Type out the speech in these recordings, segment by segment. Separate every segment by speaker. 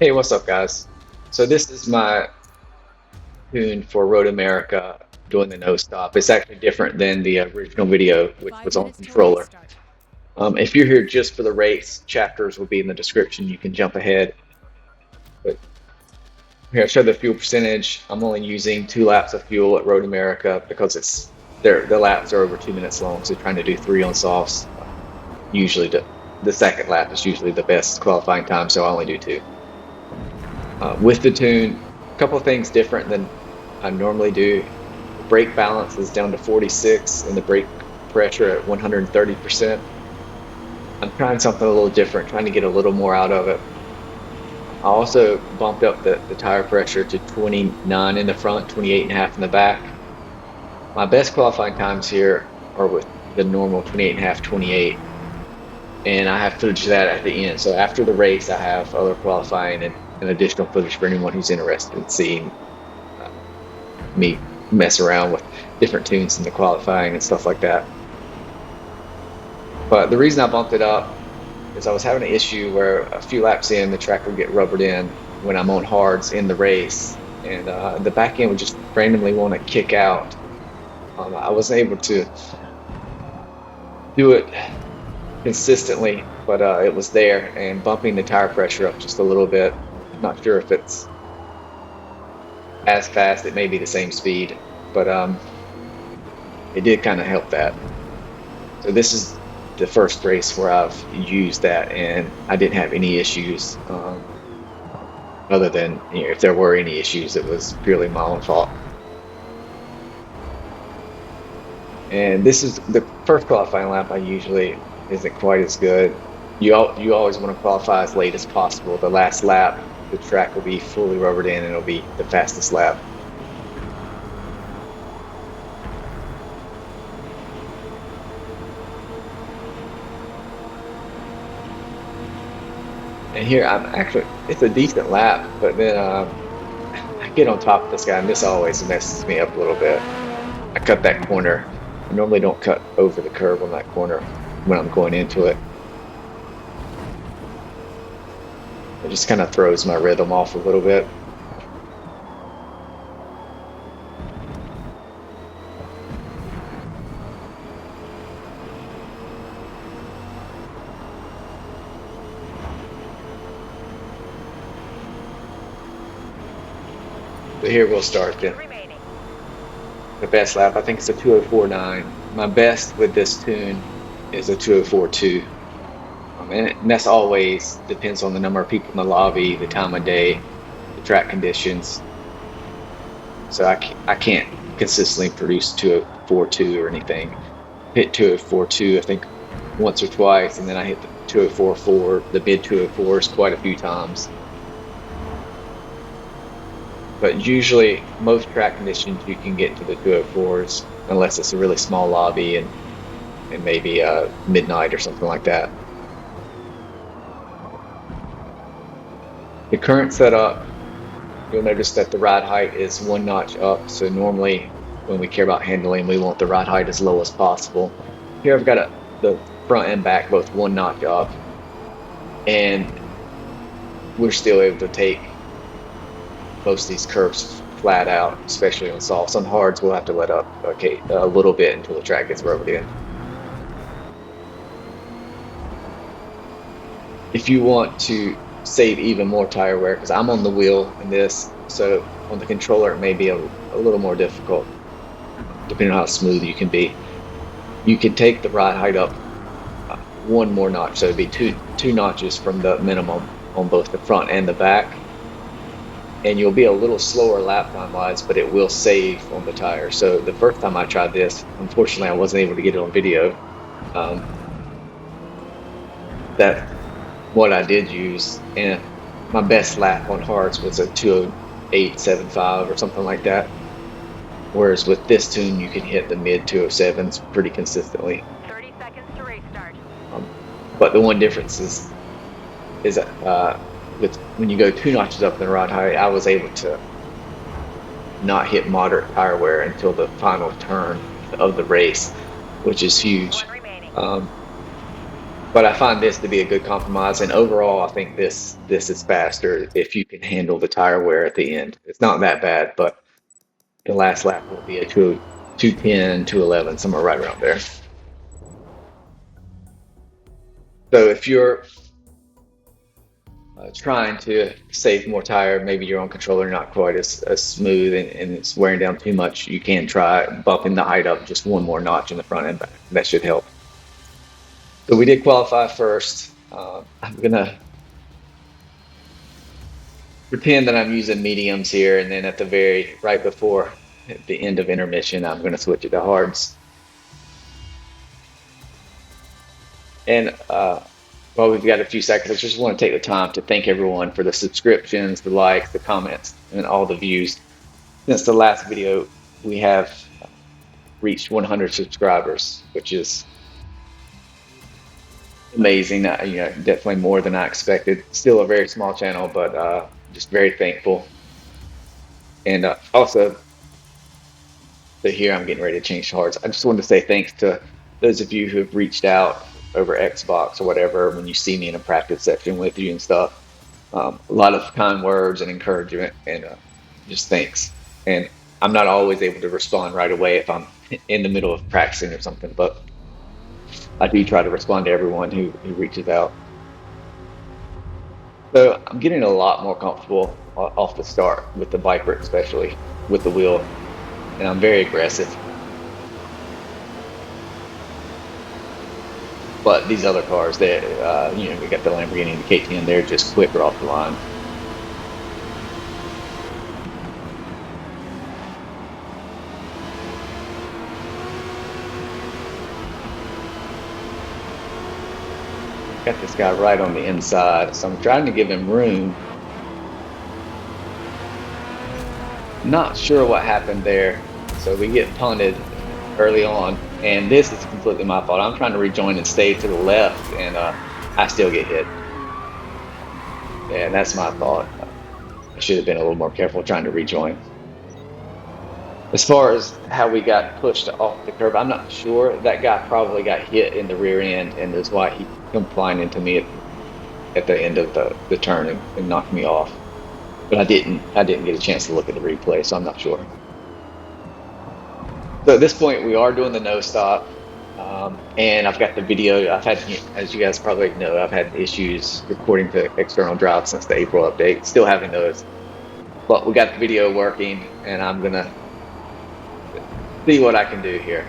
Speaker 1: Hey, what's up, guys? So this is my tune for Road America doing the no stop. It's actually different than the original video, which
Speaker 2: Five
Speaker 1: was on
Speaker 2: minutes to
Speaker 1: controller.
Speaker 2: restart.
Speaker 1: If you're here just for the race, chapters will be in the description. You can jump ahead. But here, I show the fuel percentage. I'm only using 2 laps of fuel at Road America because the laps are over 2 minutes long. So trying to do three on softs. Usually the second lap is usually the best qualifying time, so I only do two. With the tune, a couple of things different than I normally do. The brake balance is down to 46 and the brake pressure at 130%. I'm trying something a little different, trying to get a little more out of it. I also bumped up the tire pressure to 29 in the front, 28 and a half in the back. My best qualifying times here are with the normal 28 and a half, 28, and I have footage of that at the end. So after the race, I have other qualifying and additional footage for anyone who's interested in seeing uh, me mess around with different tunes in the qualifying and stuff like that. But the reason I bumped it up is I was having an issue where a few laps in, the track would get rubbered in when I'm on hards in the race, and the back end would just randomly want to kick out. I wasn't able to do it consistently, but it was there and bumping the tire pressure up just a little bit. I'm not sure if it's as fast, it may be the same speed, but it did kind of help that. So this is the first race where I've used that, and I didn't have any issues. Other than, if there were any issues, it was purely my own fault. And this is the first qualifying lap. I usually isn't quite as good. You always want to qualify as late as possible. The last lap, the track will be fully rubbered in, and it'll be the fastest lap. And here it's a decent lap, but then I get on top of this guy, and this always messes me up a little bit. I cut that corner. I normally don't cut over the curb on that corner when I'm going into it. It just kind of throws my rhythm off a little bit. But here we'll start then. The best lap, I think it's a 2:04.9. My best with this tune is a 2:04.2. And that's always depends on the number of people in the lobby, the time of day, the track conditions. So I can't consistently produce 2:04.2 or anything. Hit 2:04.2, I think once or twice, and then I hit the 2:04.4, the mid 2:04s quite a few times. But usually, most track conditions you can get to the 2:04s unless it's a really small lobby and maybe midnight or something like that. The current setup, you'll notice that the ride height is 1 notch up. So normally when we care about handling, we want the ride height as low as possible. Here I've got the front and back both 1 notch up, and we're still able to take most of these curves flat out, especially on softs. On hards, we'll have to let up a little bit until the track gets rubbered in. If you want to save even more tire wear, because I'm on the wheel in this, so on the controller it may be a little more difficult, depending on how smooth you can be. You can take the ride height up one more notch, so it'd be two notches from the minimum on both the front and the back, and you'll be a little slower lap time wise, but it will save on the tire. So the first time I tried this, unfortunately I wasn't able to get it on video. That what I did use, and my best lap on hards was a 2:08.75 or something like that. Whereas with this tune, you can hit the mid 2:07s pretty consistently.
Speaker 2: 30 seconds to restart.
Speaker 1: But the one difference is with when you go 2 notches up in the ride height, I was able to not hit moderate tire wear until the final turn of the race, which is huge. But I find this to be a good compromise, and overall, I think this is faster if you can handle the tire wear at the end. It's not that bad, but the last lap will be a 210, 211, somewhere right around there. So if you're trying to save more tire, maybe your own controller not quite as smooth and it's wearing down too much, you can try bumping the height up just one more notch in the front and back. That should help. So we did qualify first. I'm gonna pretend that I'm using mediums here, and then at the right before at the end of intermission, I'm gonna switch it to hards. And while we've got a few seconds, I just want to take the time to thank everyone for the subscriptions, the likes, the comments, and all the views. Since the last video, we have reached 100 subscribers, which is amazing. Definitely more than I expected. Still a very small channel, but just very thankful. And also, so here I'm getting ready to change to hards. I just wanted to say thanks to those of you who have reached out over Xbox or whatever when you see me in a practice section with you and stuff. A lot of kind words and encouragement, and just thanks. And I'm not always able to respond right away if I'm in the middle of practicing or something, but I do try to respond to everyone who reaches out. So I'm getting a lot more comfortable off the start with the Viper, especially with the wheel, and I'm very aggressive. But these other cars, we got the Lamborghini and the KTM, they're just quicker off the line. Got this guy right on the inside, so I'm trying to give him room. Not sure what happened there, so we get punted early on, and this is completely my fault. I'm trying to rejoin and stay to the left, and I still get hit. And that's my fault. I should have been a little more careful trying to rejoin. As far as how we got pushed off the curb, I'm not sure. That guy probably got hit in the rear end, and that's why he came flying into me at the end of the turn and knocked me off. But I didn't get a chance to look at the replay, so I'm not sure. So at this point, we are doing the no stop, and I've got the video. I've had, as you guys probably know, I've had issues recording the external drive since the April update. Still having those, but we got the video working, and I'm gonna see what I can do here.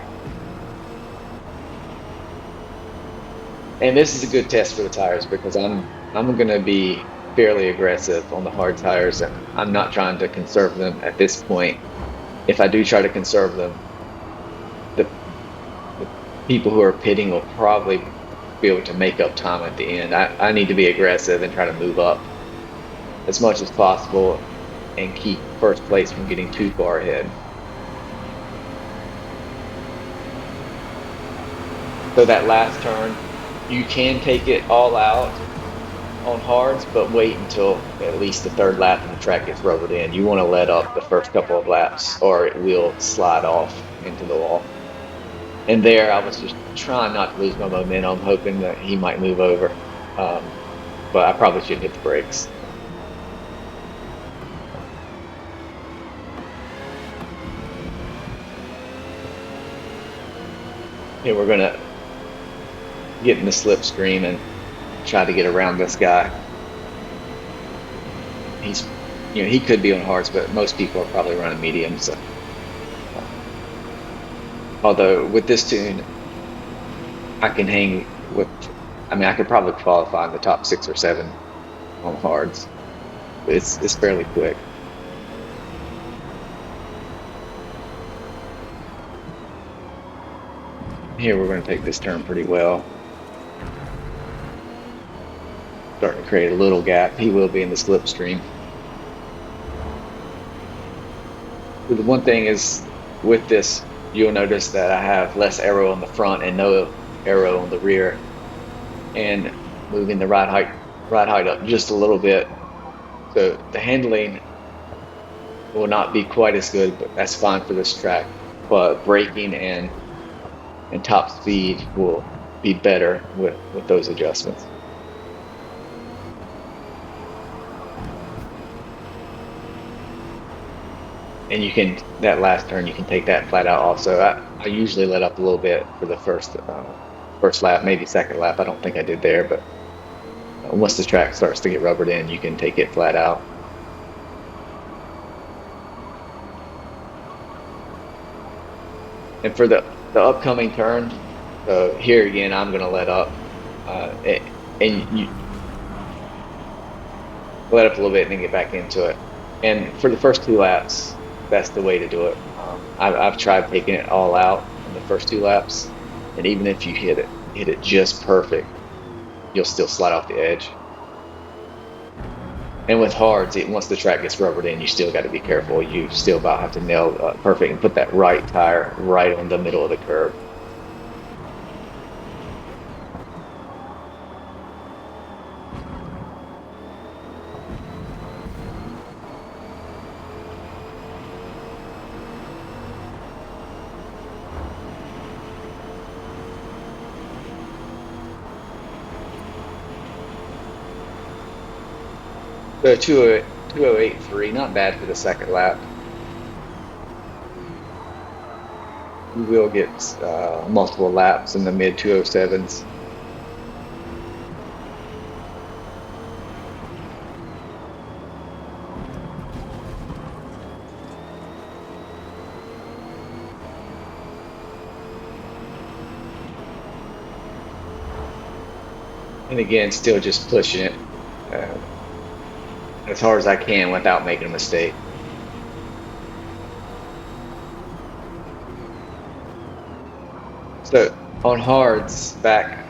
Speaker 1: And this is a good test for the tires because I'm gonna be fairly aggressive on the hard tires, and I'm not trying to conserve them at this point. If I do try to conserve them, the people who are pitting will probably be able to make up time at the end. I need to be aggressive and try to move up as much as possible and keep first place from getting too far ahead. So that last turn, you can take it all out on hards, but wait until at least the third lap and the track gets rubbered in. You want to let up the first couple of laps or it will slide off into the wall. And there I was just trying not to lose my momentum, hoping that he might move over. But I probably should hit the brakes. Here we're gonna get in the slipstream and try to get around this guy. He's, he could be on hards, but most people are probably running mediums. So. Although with this tune, I can hang with. I could probably qualify in the top 6 or 7 on hards. It's fairly quick. Here we're going to take this turn pretty well. Starting to create a little gap. He will be in the slipstream. So the one thing is with this, you'll notice that I have less aero on the front and no aero on the rear, and moving the ride height up just a little bit. So the handling will not be quite as good, but that's fine for this track. But braking and top speed will be better with those adjustments. And you can, that last turn, you can take that flat out also. I usually let up a little bit for the first lap, maybe second lap. I don't think I did there, but once the track starts to get rubbered in, you can take it flat out. And for the upcoming turn, so here again, I'm going to let up, and you let up a little bit and then get back into it. And for the first 2 laps, that's the way to do it. I've tried taking it all out in the first 2 laps, and even if you hit it just perfect, you'll still slide off the edge. And with hards, once the track gets rubbered in, you still got to be careful. You still about have to nail perfect and put that right tire right on the middle of the curb. So 208.3, not bad for the second lap. We will get multiple laps in the mid 207s. And again, still just pushing it as hard as I can without making a mistake. So on hards, back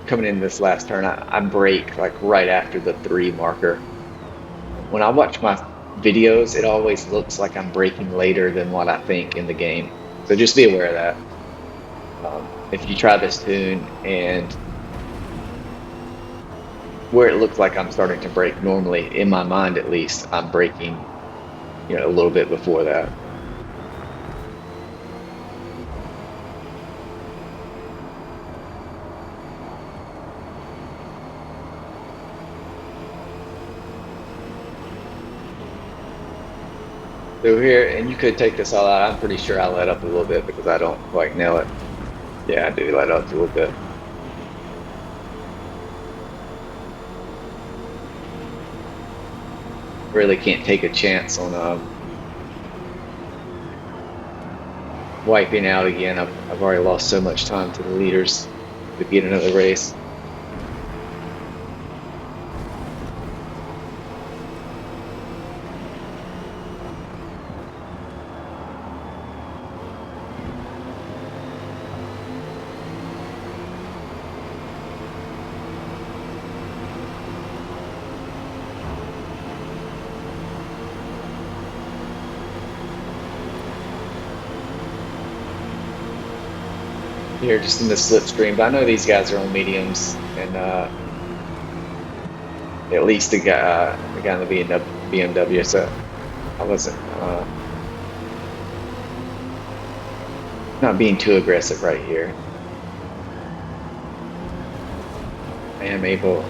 Speaker 1: coming in this last turn, I brake like right after the 3 marker. When I watch my videos, it always looks like I'm braking later than what I think in the game. So just be aware of that. If you try this tune and where it looks like I'm starting to brake normally, in my mind at least, I'm braking, a little bit before that. So here, and you could take this all out. I'm pretty sure I let up a little bit because I don't quite nail it. Yeah, I do let up a little bit. Really can't take a chance on wiping out again. I've already lost so much time to the leaders to get another race. Here, just in the slipstream, but I know these guys are on mediums, and at least the guy in the BMW. So I wasn't not being too aggressive right here. I am able.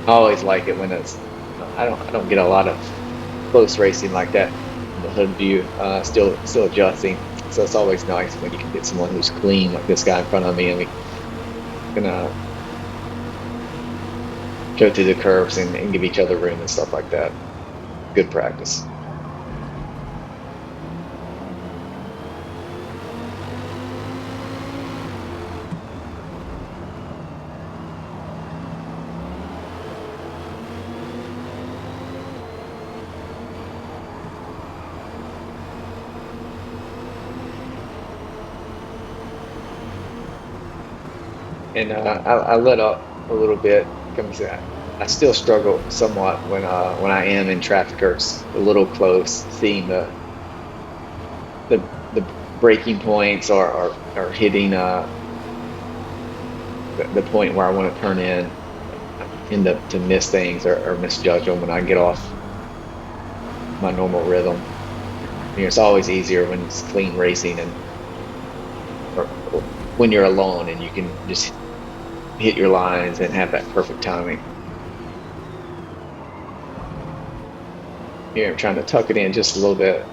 Speaker 1: I always like it when it's. I don't get a lot of close racing like that in the hood view. Still adjusting. So it's always nice when you can get someone who's clean, like this guy in front of me, and we can go through the curves and give each other room and stuff like that. Good practice. And I let up a little bit. I still struggle somewhat when I am in traffic or it's a little close, seeing the braking points or hitting the point where I want to turn in. I tend to miss things or misjudge them when I get off my normal rhythm. It's always easier when it's clean racing and or when you're alone and you can just hit your lines and have that perfect timing. Here I'm trying to tuck it in just a little bit,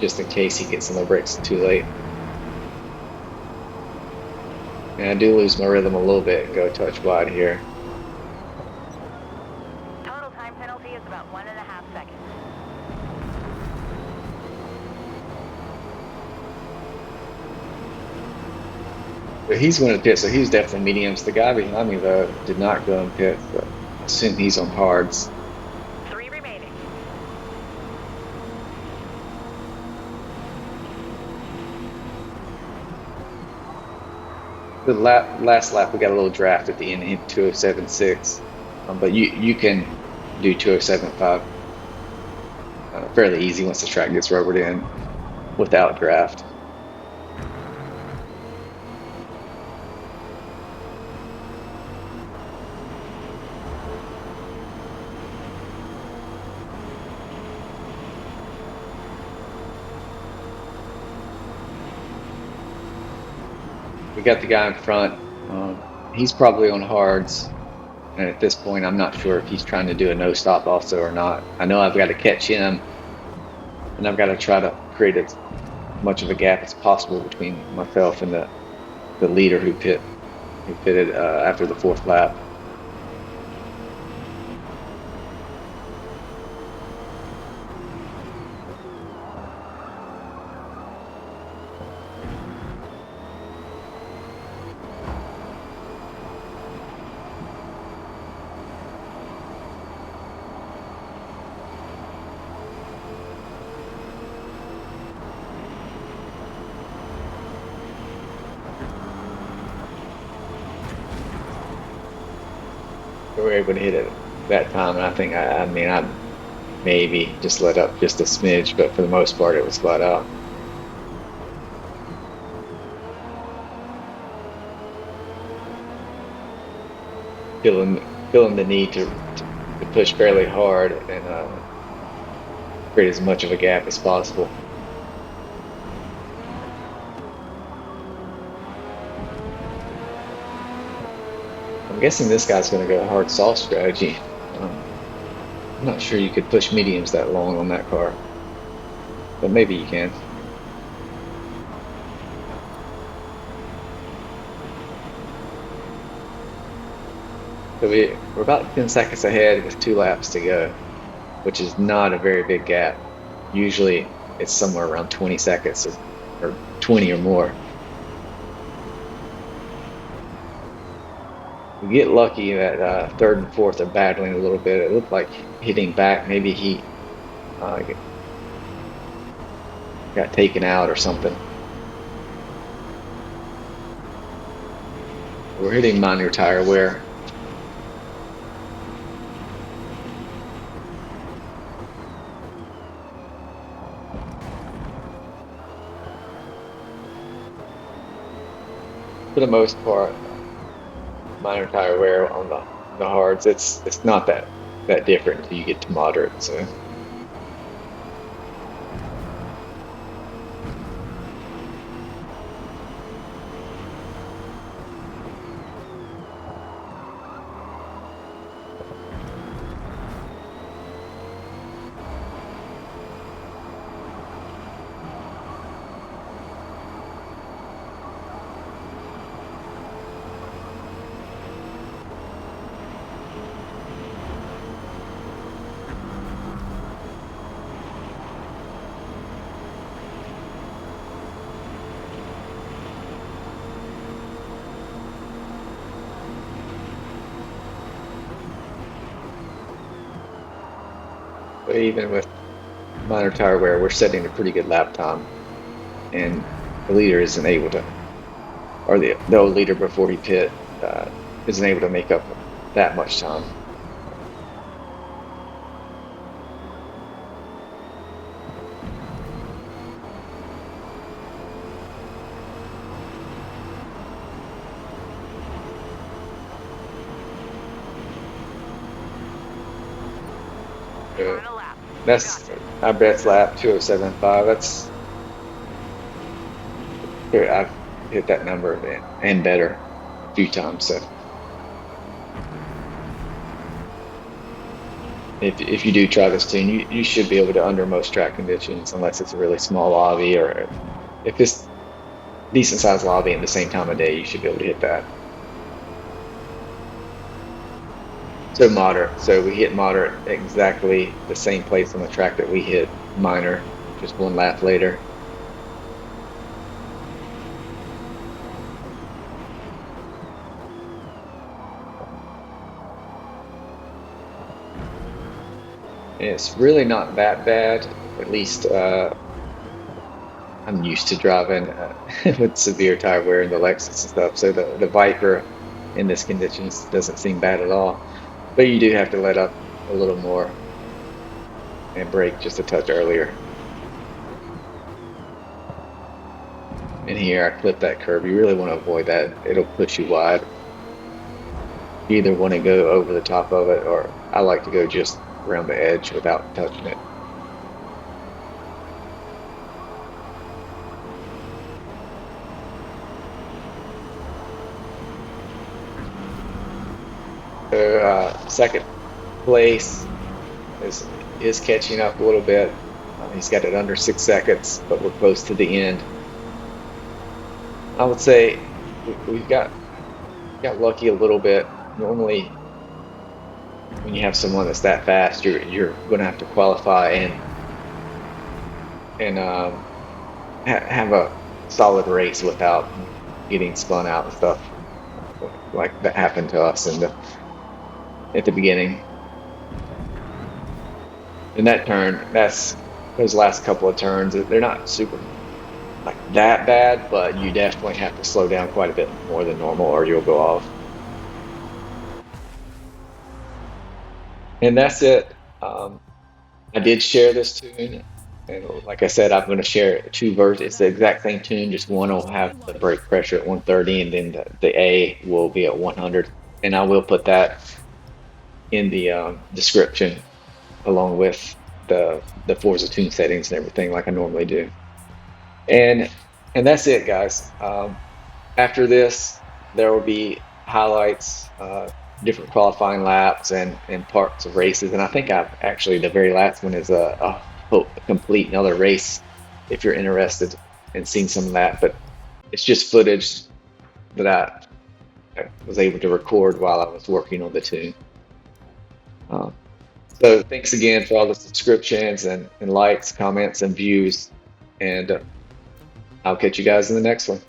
Speaker 1: just in case he gets on the brakes too late. And I do lose my rhythm a little bit and go a touch wide here.
Speaker 2: Total time penalty is about 1.5 seconds.
Speaker 1: But he's going to pit, so he's definitely mediums. The guy behind me, though, did not go in pit, but I assume he's on hards.
Speaker 2: 3 remaining.
Speaker 1: The last lap, we got a little draft at the end, hit 207.6, but you can do 207.5 fairly easy once the track gets rubbered in without draft. We got the guy in front. He's probably on hards, and at this point, I'm not sure if he's trying to do a no stop also or not. I know I've got to catch him, and I've got to try to create as much of a gap as possible between myself and the leader who pitted after the 4th lap. We were able to hit it that time, and I think I mean I maybe just let up just a smidge, but for the most part it was flat out. Feeling the need to push fairly hard and create as much of a gap as possible. I'm guessing this guy's going to go hard soft strategy. I'm not sure you could push mediums that long on that car, but maybe you can. So we're about 10 seconds ahead with 2 laps to go, which is not a very big gap. Usually it's somewhere around 20 seconds or 20 or more. We get lucky that 3rd and 4th are battling a little bit. It looked like hitting back. Maybe he got taken out or something. We're hitting minor tire wear. For the most part, minor tire wear on the hards, it's not that different until you get to moderate. So but even with minor tire wear, we're setting a pretty good lap time, and the leader isn't able to, or the old leader before he pit isn't able to make up that much time.
Speaker 2: Final lap.
Speaker 1: That's our best lap, 207.5. That's I've hit that number and better few times. So if you do try this tune, you should be able to, under most track conditions, unless it's a really small lobby, or if it's decent sized lobby in the same time of day, you should be able to hit that. So moderate. So we hit moderate exactly the same place on the track that we hit minor, just one lap later. And it's really not that bad. At least I'm used to driving with severe tire wear in the Lexus and stuff. So the Viper in this conditions doesn't seem bad at all. But you do have to let up a little more and brake just a touch earlier. And here I clipped that curb. You really want to avoid that. It'll push you wide. You either want to go over the top of it, or I like to go just around the edge without touching it. So second place is catching up a little bit. He's got it under 6 seconds, but we're close to the end. I would say we've got lucky a little bit. Normally, when you have someone that's that fast, you're going to have to qualify and have a solid race without getting spun out and stuff like that happened to us at the beginning. And that turn, those last couple of turns, they're not super like that bad, but you definitely have to slow down quite a bit more than normal, or you'll go off. And that's it. I did share this tune, and like I said, I'm going to share two versions. It's the exact same tune, just one will have the brake pressure at 130, and then the A will be at 100. And I will put that in the description along with the ForzaTune settings and everything, like I normally do. And that's it, guys. After this, there will be highlights, different qualifying laps and parts of races. And I think the very last one is a complete another race if you're interested in seeing some of that. But it's just footage that I was able to record while I was working on the tune. So thanks again for all the subscriptions and likes, comments, and views. And I'll catch you guys in the next one.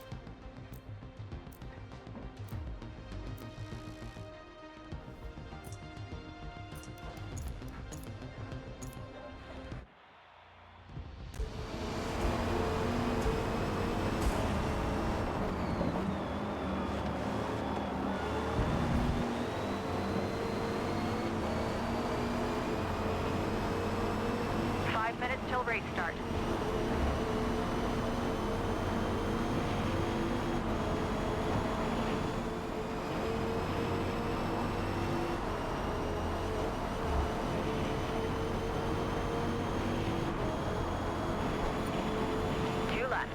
Speaker 2: Till race start. Two left.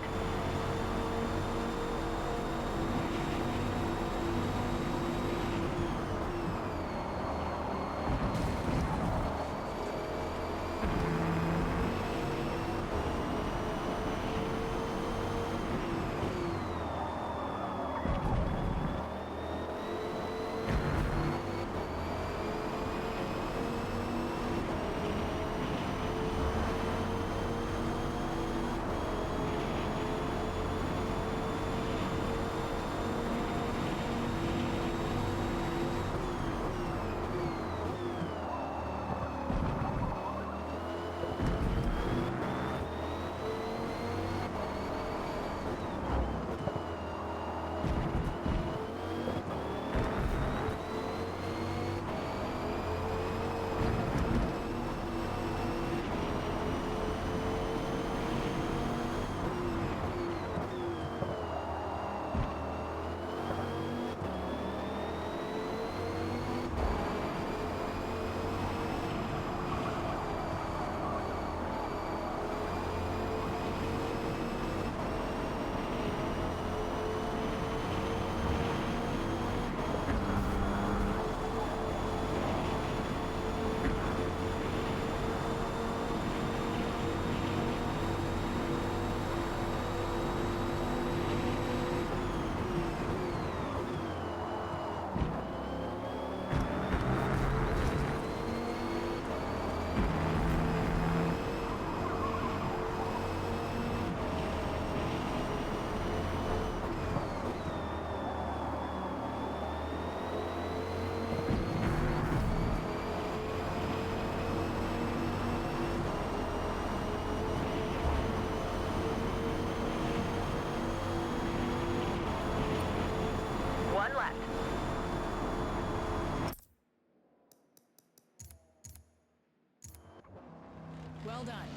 Speaker 3: Well done.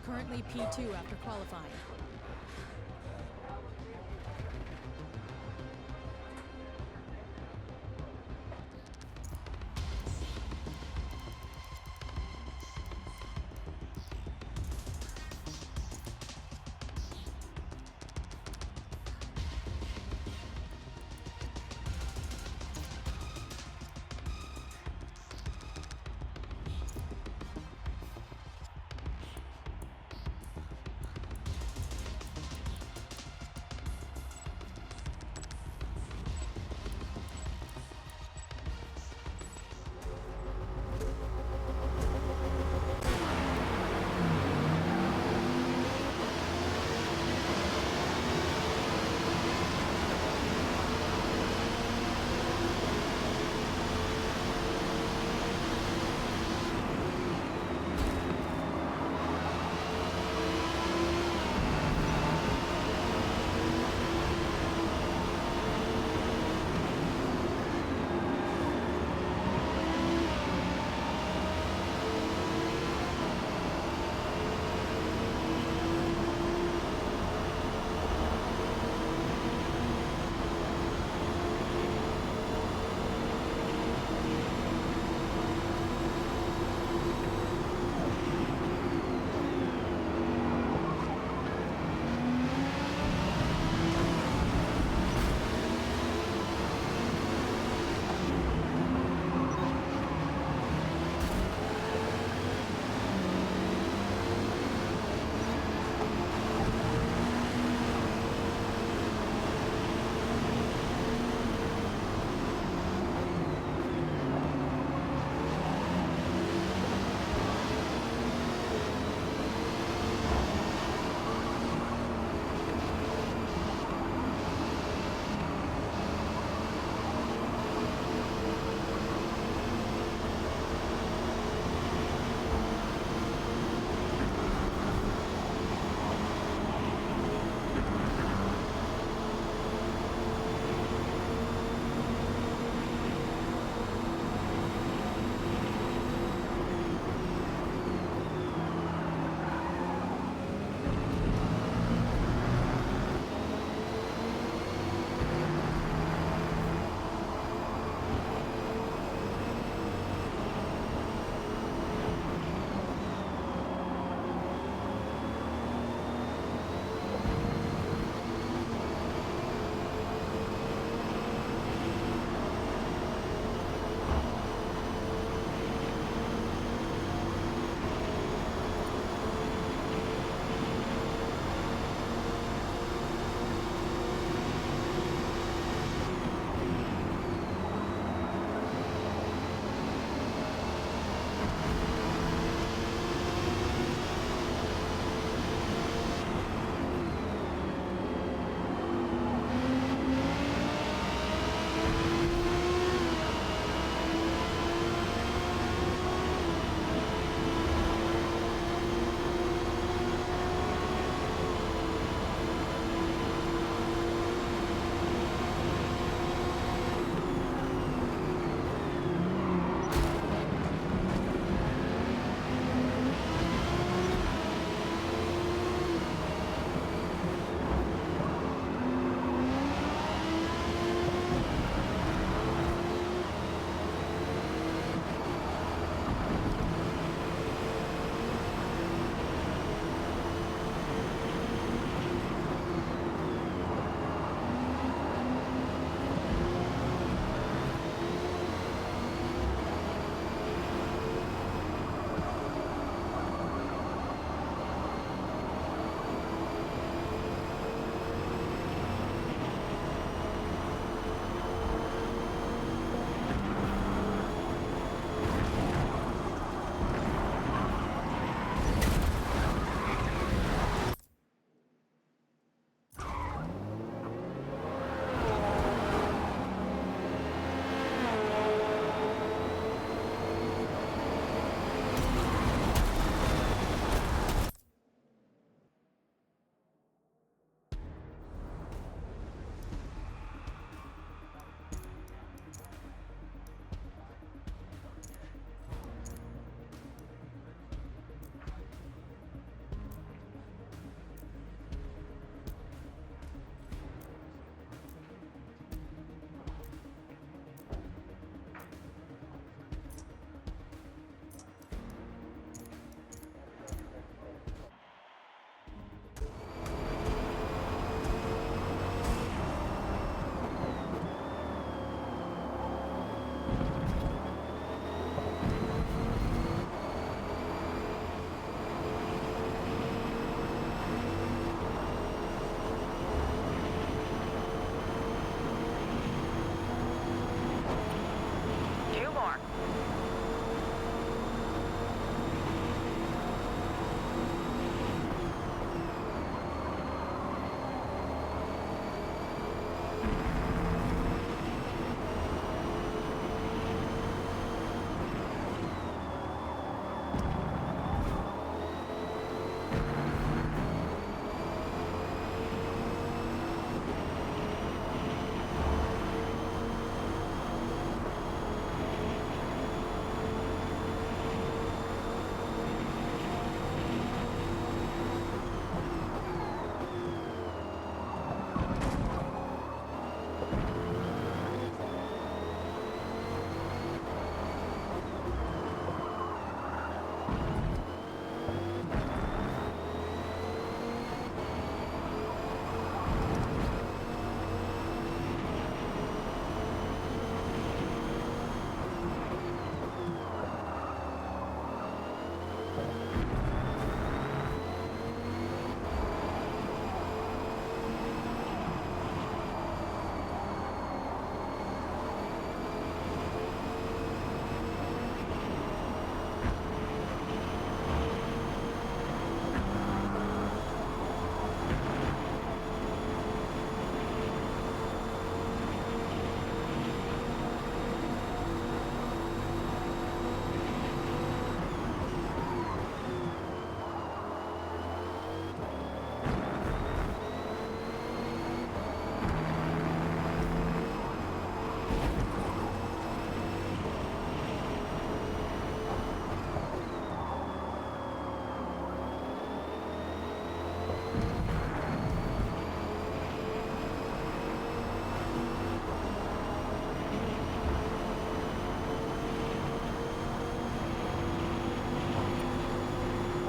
Speaker 3: Currently P2 after qualifying.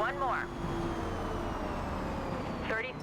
Speaker 2: One more. 30.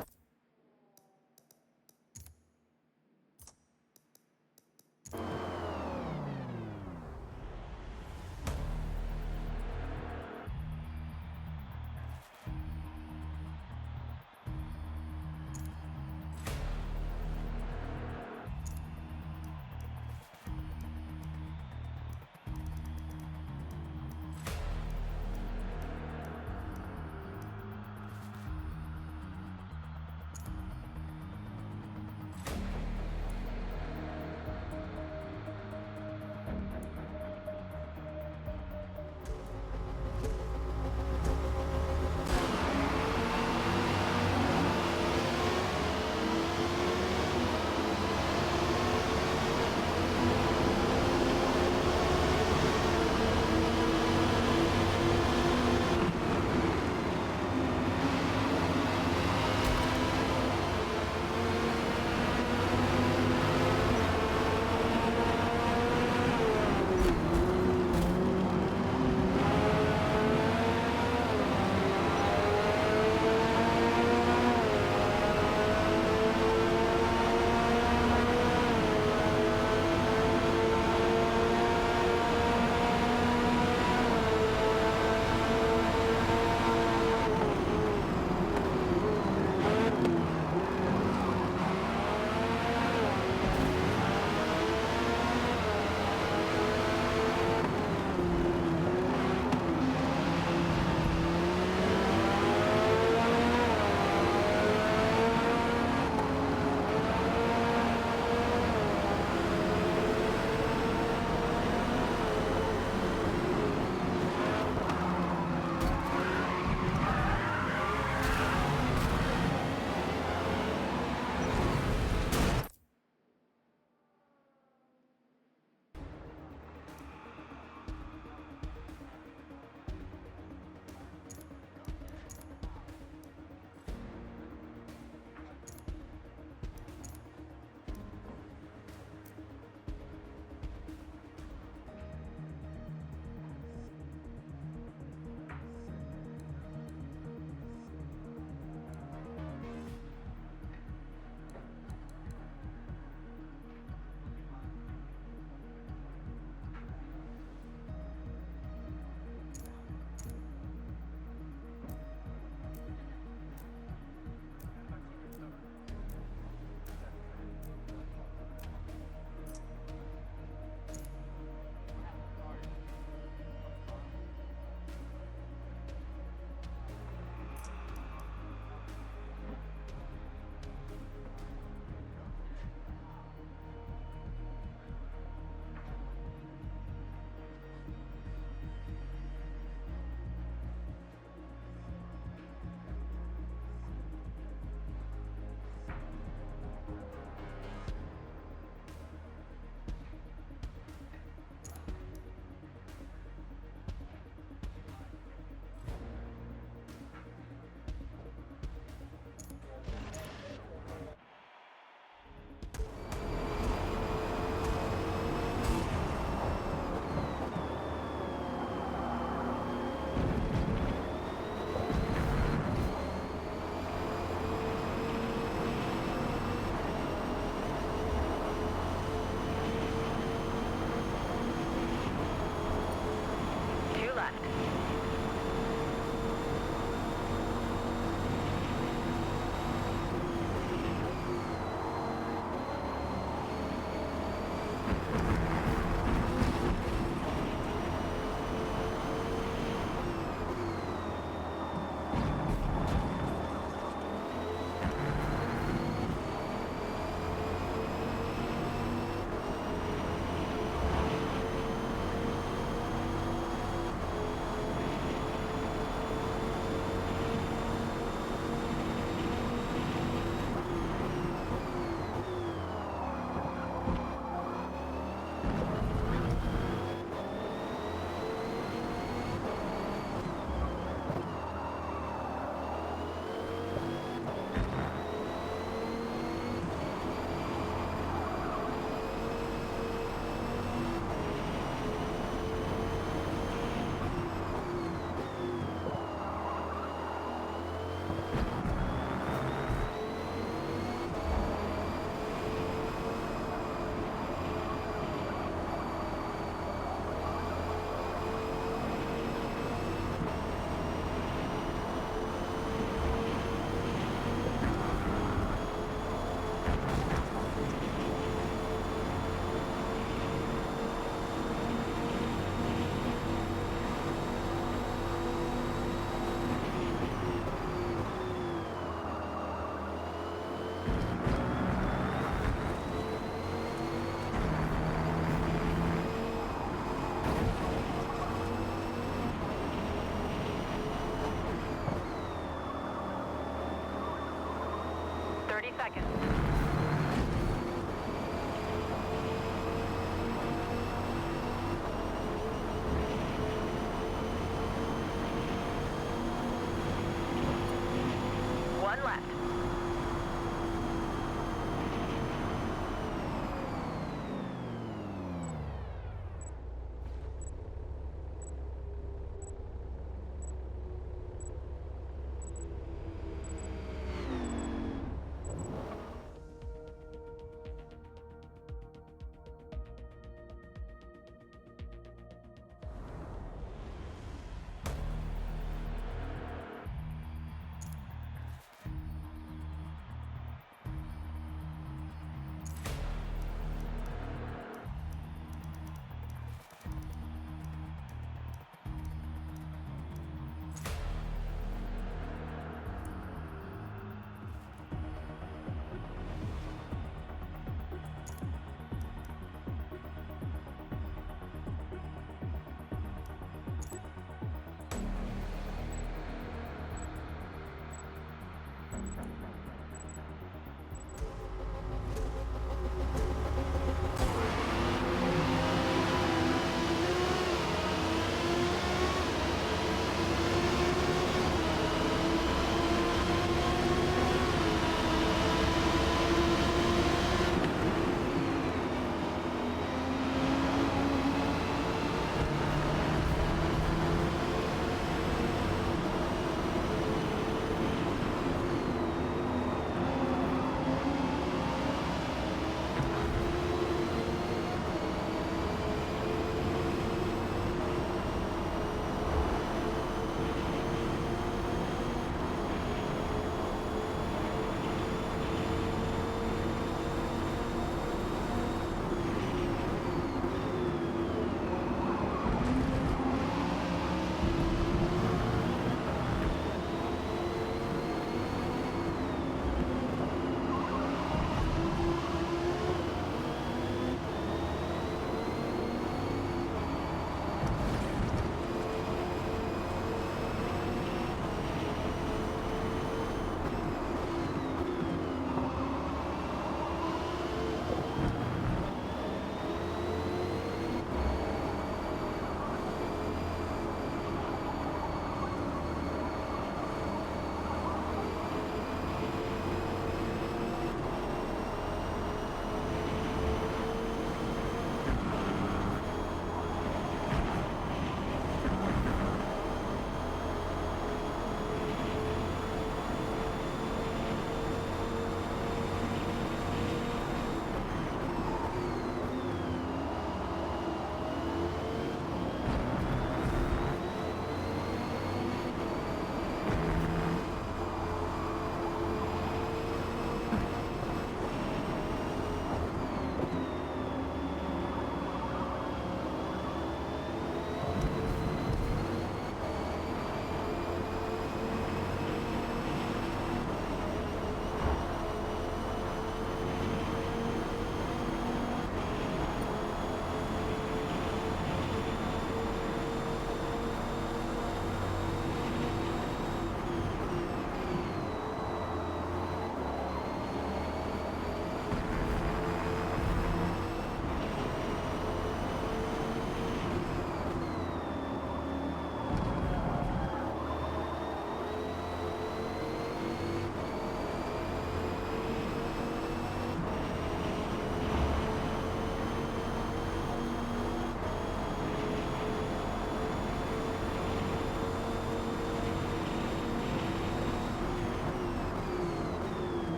Speaker 2: seconds. One left.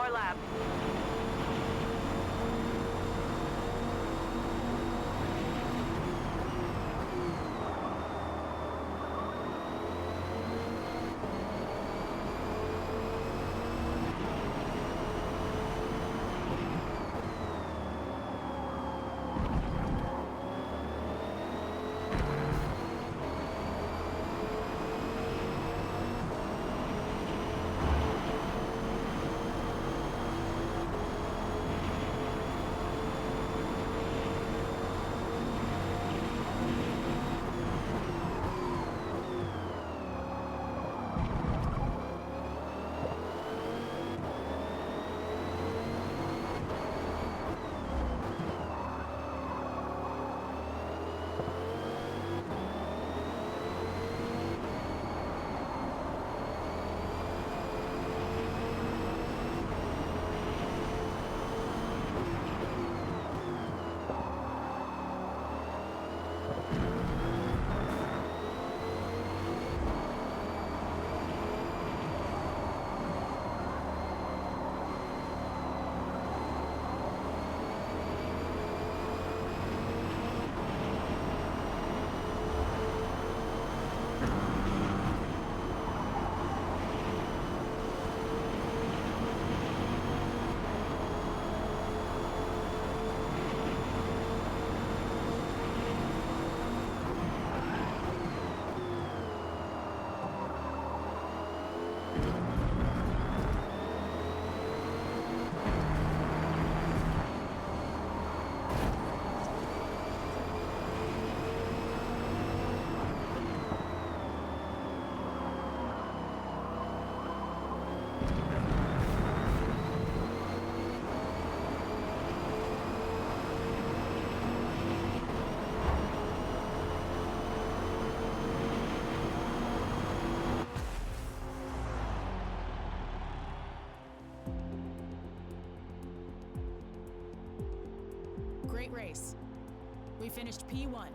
Speaker 2: more laps.
Speaker 3: Great race. We finished P1.